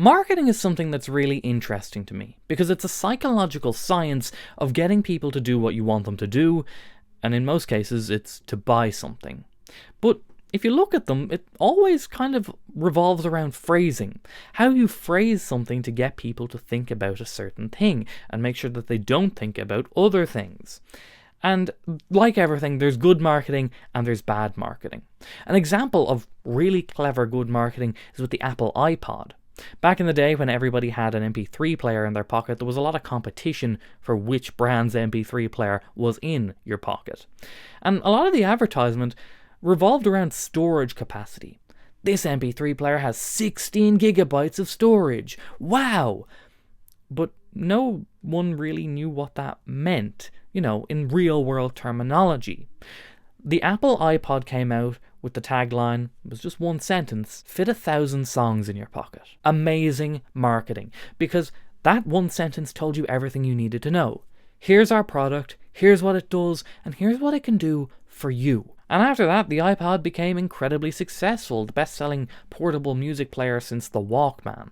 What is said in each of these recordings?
Marketing is something that's really interesting to me because it's a psychological science of getting people to do what you want them to do, and in most cases it's to buy something. But if you look at them, it always kind of revolves around phrasing. How you phrase something to get people to think about a certain thing and make sure that they don't think about other things. And like everything, there's good marketing and there's bad marketing. An example of really clever good marketing is with the Apple iPod. Back in the day when everybody had an MP3 player in their pocket, there was a lot of competition for which brand's MP3 player was in your pocket. And a lot of the advertisement revolved around storage capacity. This MP3 player has 16 gigabytes of storage. Wow! But no one really knew what that meant, in real world terminology. The Apple iPod came out with the tagline, it was just one sentence, fit 1,000 songs in your pocket. Amazing marketing, because that one sentence told you everything you needed to know. Here's our product, here's what it does, and here's what it can do for you. And after that, the iPod became incredibly successful, the best-selling portable music player since the Walkman.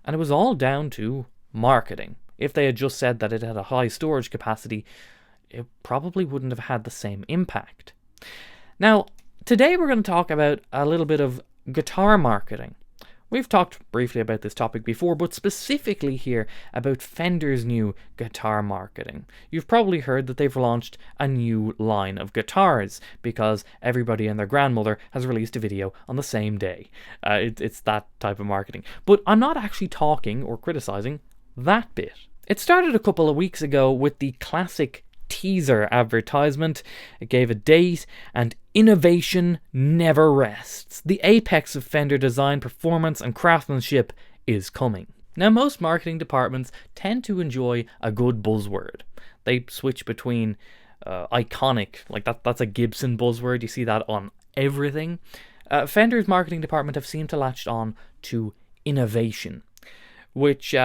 And it was all down to marketing. If they had just said that it had a high storage capacity, it probably wouldn't have had the same impact. Now, today we're going to talk about a little bit of guitar marketing. We've talked briefly about this topic before, but specifically here about Fender's new guitar marketing. You've probably heard that they've launched a new line of guitars because everybody and their grandmother has released a video on the same day. It's that type of marketing. But I'm not actually talking or criticizing that bit. It started a couple of weeks ago with the classic teaser advertisement. It gave a date, and innovation never rests. The apex of Fender design, performance and craftsmanship is coming. Now, most marketing departments tend to enjoy a good buzzword. They switch between iconic, like that's a Gibson buzzword, you see that on everything. Fender's marketing department have seemed to latch on to innovation, which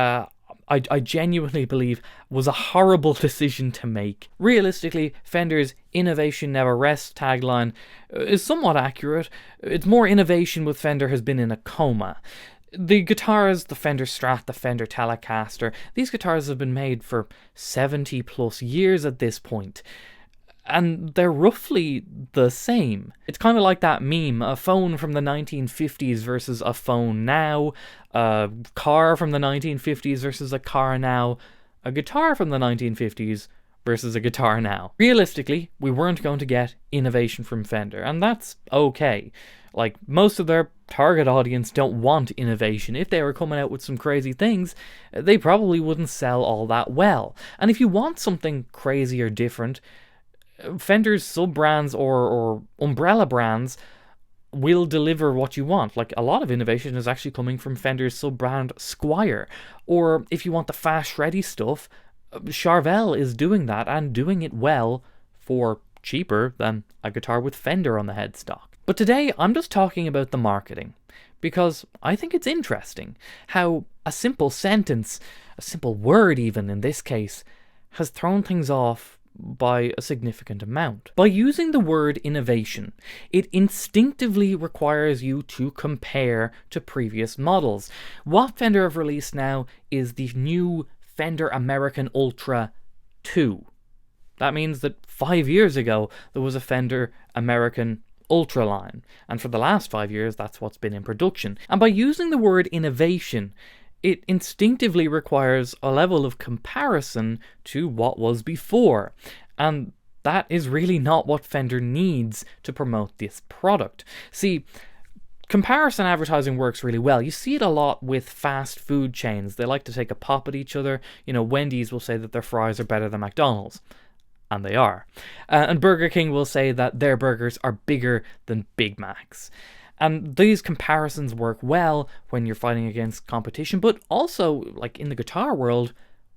I genuinely believe was a horrible decision to make. Realistically, Fender's innovation never rests tagline is somewhat accurate. It's more innovation with Fender has been in a coma. The guitars, the Fender Strat, the Fender Telecaster, these guitars have been made for 70 plus years at this point. And they're roughly the same. It's kind of like that meme, a phone from the 1950s versus a phone now, a car from the 1950s versus a car now, a guitar from the 1950s versus a guitar now. Realistically, we weren't going to get innovation from Fender, and that's okay. Like, most of their target audience don't want innovation. If they were coming out with some crazy things, they probably wouldn't sell all that well. And if you want something crazy or different, Fender's sub-brands or umbrella brands will deliver what you want. Like, a lot of innovation is actually coming from Fender's sub-brand Squier. Or if you want the fast, shreddy stuff, Charvel is doing that and doing it well for cheaper than a guitar with Fender on the headstock. But today, I'm just talking about the marketing, because I think it's interesting how a simple sentence, a simple word even in this case, has thrown things off by a significant amount. By using the word innovation, it instinctively requires you to compare to previous models. What Fender have released now is the new Fender American Ultra 2. That means that 5 years ago there was a Fender American Ultra line, and for the last 5 years that's what's been in production. And by using the word innovation, it instinctively requires a level of comparison to what was before. And that is really not what Fender needs to promote this product. See, comparison advertising works really well. You see it a lot with fast food chains. They like to take a pop at each other. Wendy's will say that their fries are better than McDonald's. And they are. And Burger King will say that their burgers are bigger than Big Macs. And these comparisons work well when you're fighting against competition, but also, like in the guitar world,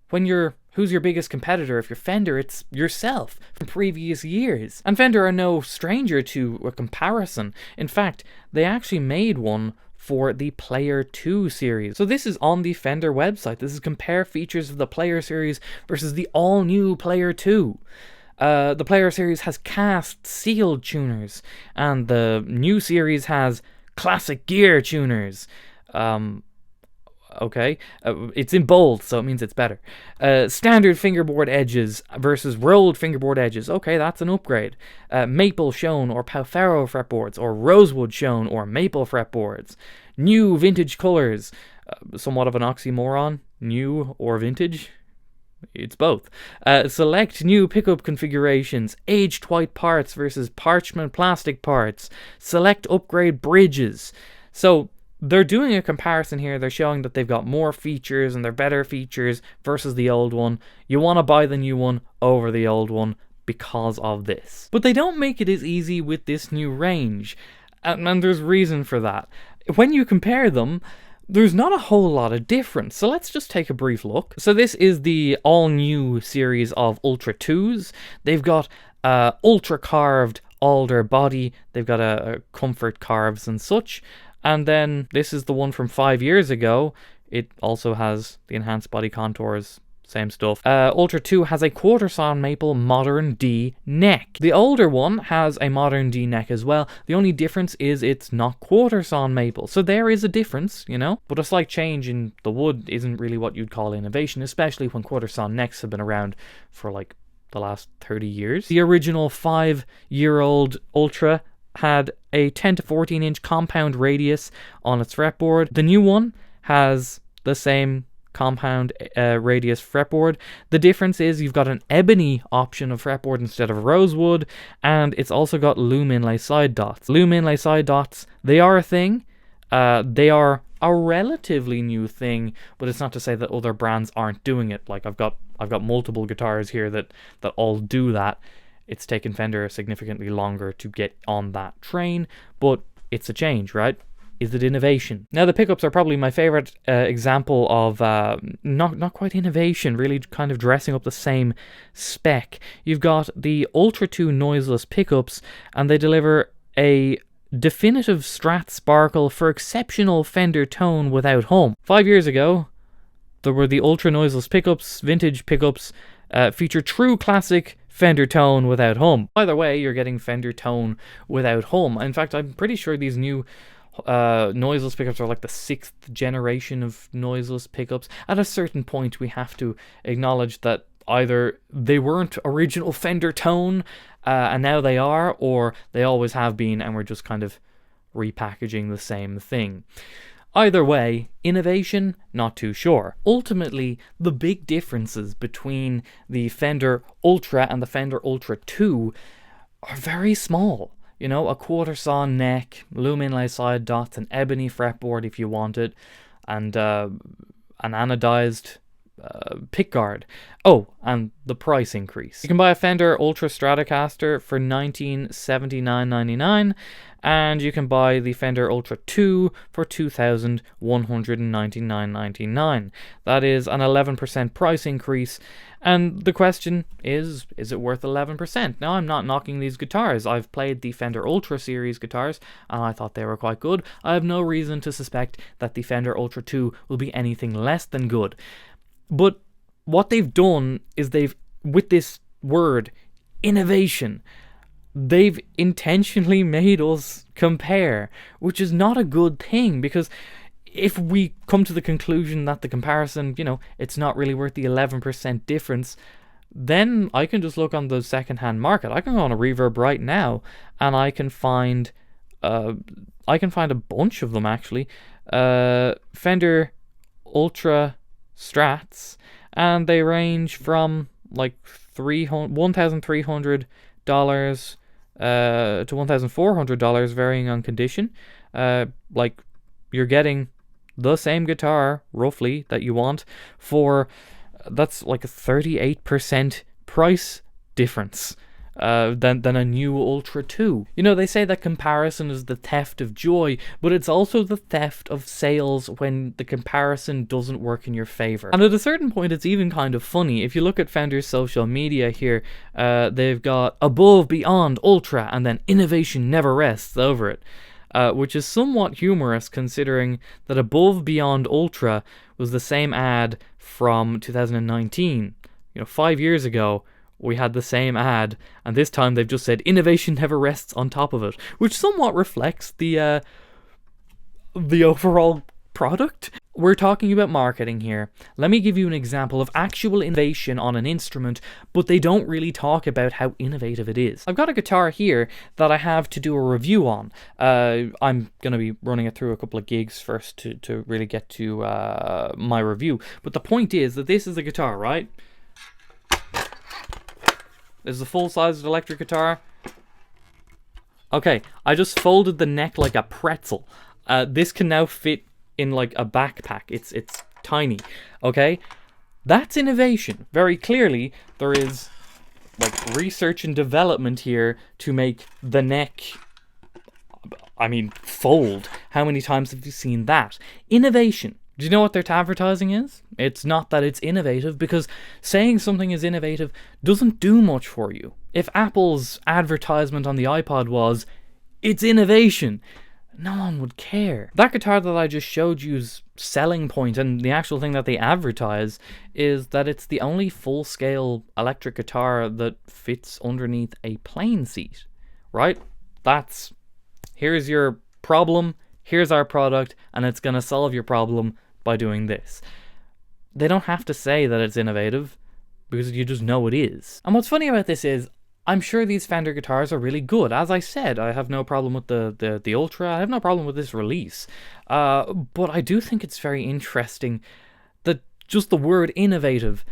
when who's your biggest competitor? If you're Fender, it's yourself from previous years. And Fender are no stranger to a comparison. In fact, they actually made one for the Player 2 series. So this is on the Fender website. This is compare features of the Player series versus the all-new Player 2. The Player series has cast sealed tuners, and the new series has classic gear tuners. okay? It's in bold, so it means it's better. Standard fingerboard edges versus rolled fingerboard edges. Okay, that's an upgrade. Maple shown or Palfaro fretboards, or rosewood shown or maple fretboards. New vintage colors. Somewhat of an oxymoron. New or vintage? It's both. Select new pickup configurations. Aged white parts versus parchment plastic parts. Select upgrade bridges. So they're doing a comparison here. They're showing that they've got more features and they're better features versus the old one. You want to buy the new one over the old one because of this. But they don't make it as easy with this new range. And there's reason for that. When you compare them, there's not a whole lot of difference, so let's just take a brief look. So this is the all-new series of Ultra 2s. They've got ultra carved alder body, they've got a comfort carves and such, and then this is the one from 5 years ago. It also has the enhanced body contours, same stuff. Ultra 2 has a quarter-sawn maple modern D neck. The older one has a modern D neck as well. The only difference is it's not quarter-sawn maple. So there is a difference, you know? But a slight change in the wood isn't really what you'd call innovation, especially when quarter-sawn necks have been around for like the last 30 years. The original 5-year-old Ultra had a 10 to 14 inch compound radius on its fretboard. The new one has the same compound radius fretboard. The difference is you've got an ebony option of fretboard instead of rosewood, and it's also got loom inlay side dots. Loom inlay side dots, they are a thing. They are a relatively new thing, but it's not to say that other brands aren't doing it. Like I've got multiple guitars here that all do that. It's taken Fender significantly longer to get on that train, but it's a change, right? Is it innovation? Now the pickups are probably my favorite example of not quite innovation, really kind of dressing up the same spec. You've got the Ultra 2 noiseless pickups, and they deliver a definitive Strat sparkle for exceptional Fender tone without hum. 5 years ago, there were the Ultra noiseless pickups, vintage pickups, feature true classic Fender tone without hum. Either way, you're getting Fender tone without hum. In fact, I'm pretty sure these new noiseless pickups are like the 6th generation of noiseless pickups. At a certain point, we have to acknowledge that either they weren't original Fender tone and now they are, or they always have been and we're just kind of repackaging the same thing. Either way, innovation, not too sure. Ultimately, the big differences between the Fender Ultra and the Fender Ultra 2 are very small. You know, a quarter-sawn neck, loom inlay side dots, an ebony fretboard if you want it, and an anodized pickguard. Oh, and the price increase. You can buy a Fender Ultra Stratocaster for $1979.99, and you can buy the Fender Ultra 2 for $2,199.99. That is an 11% price increase, and the question is it worth 11%? Now, I'm not knocking these guitars. I've played the Fender Ultra series guitars, and I thought they were quite good. I have no reason to suspect that the Fender Ultra 2 will be anything less than good. But what they've done is with this word, innovation, they've intentionally made us compare, which is not a good thing, because if we come to the conclusion that the comparison, you know, it's not really worth the 11% difference, then I can just look on the second-hand market. I can go on a Reverb right now, and I can find a bunch of them, actually. Fender Ultra Strats, and they range from like $1,300 to $1,400, varying on condition. Like, you're getting the same guitar roughly that you want for, that's like a 38% price difference than a new Ultra 2. You know, they say that comparison is the theft of joy, but it's also the theft of sales when the comparison doesn't work in your favor. And at a certain point, it's even kind of funny. If you look at Fender's social media here, they've got above, beyond, ultra, and then innovation never rests over it. Which is somewhat humorous considering that above, beyond, ultra was the same ad from 2019. You know, 5 years ago, we had the same ad, and this time they've just said innovation never rests on top of it, which somewhat reflects the overall product? We're talking about marketing here. Let me give you an example of actual innovation on an instrument, but they don't really talk about how innovative it is. I've got a guitar here that I have to do a review on. I'm going to be running it through a couple of gigs first to really get to my review. But the point is that this is a guitar, right? This is a full-sized electric guitar. Okay, I just folded the neck like a pretzel. This can now fit in like a backpack. It's tiny. Okay, that's innovation. Very clearly there is like research and development here to make the neck, I mean, fold. How many times have you seen that? Innovation. Do you know what their advertising is? It's not that it's innovative, because saying something is innovative doesn't do much for you. If Apple's advertisement on the iPod was, it's innovation, no one would care. That guitar that I just showed you's selling point, and the actual thing that they advertise, is that it's the only full-scale electric guitar that fits underneath a plane seat, right? Here's your problem, here's our product, and it's going to solve your problem by doing this. They don't have to say that it's innovative, because you just know it is. And what's funny about this is, I'm sure these Fender guitars are really good. As I said, I have no problem with the Ultra. I have no problem with this release. But I do think it's very interesting that just the word innovative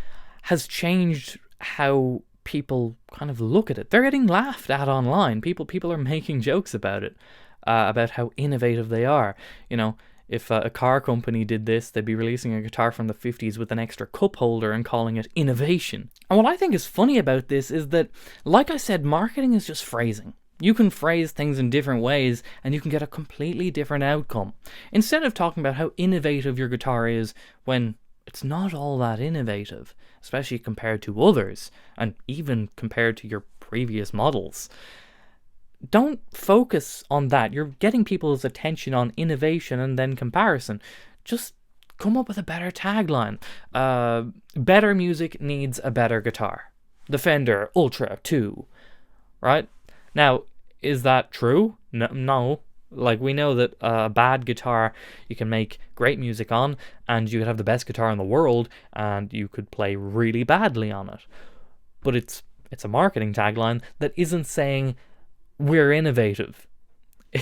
has changed how people kind of look at it. They're getting laughed at online. People are making jokes about it, about how innovative they are. You know, if a car company did this, they'd be releasing a guitar from the 50s with an extra cup holder and calling it innovation. And what I think is funny about this is that, like I said, marketing is just phrasing. You can phrase things in different ways and you can get a completely different outcome. Instead of talking about how innovative your guitar is when it's not all that innovative, especially compared to others and even compared to your previous models. Don't focus on that. You're getting people's attention on innovation and then comparison. Just come up with a better tagline. Better music needs a better guitar. The Fender Ultra 2. Right? Now, is that true? No. Like, we know that a bad guitar you can make great music on, and you could have the best guitar in the world, and you could play really badly on it. But it's a marketing tagline that isn't saying we're innovative.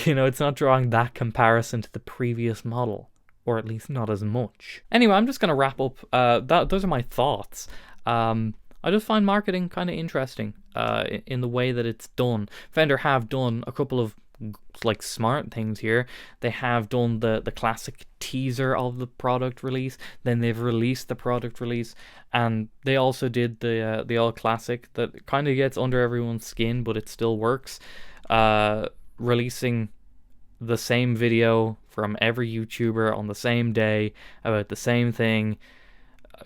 You know, it's not drawing that comparison to the previous model, or at least not as much. Anyway, I'm just going to wrap up. Those are my thoughts. I just find marketing kind of interesting in the way that it's done. Fender have done a couple of like smart things here. They have done the classic teaser of the product release, then they've released the product release, and they also did the all classic that kind of gets under everyone's skin, but it still works. Releasing the same video from every YouTuber on the same day about the same thing.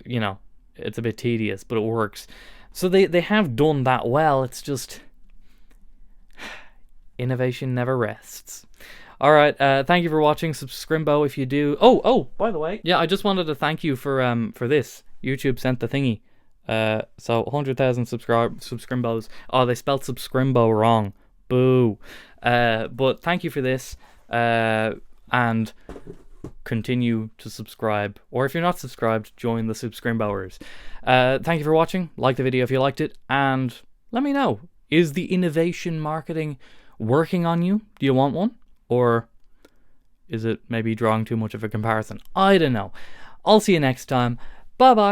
You know, it's a bit tedious, but it works. So they have done that well. It's just innovation never rests. Alright, thank you for watching. Subscribe if you do. Oh, by the way, yeah, I just wanted to thank you for this. YouTube sent the thingy. So 100,000 subscribers. Oh, they spelled subscribo wrong. Boo. But thank you for this. And continue to subscribe. Or if you're not subscribed, join the subscribers. Thank you for watching. Like the video if you liked it. And let me know. Is the innovation marketing working on you? Do you want one? Or is it maybe drawing too much of a comparison? I don't know. I'll see you next time. Bye bye.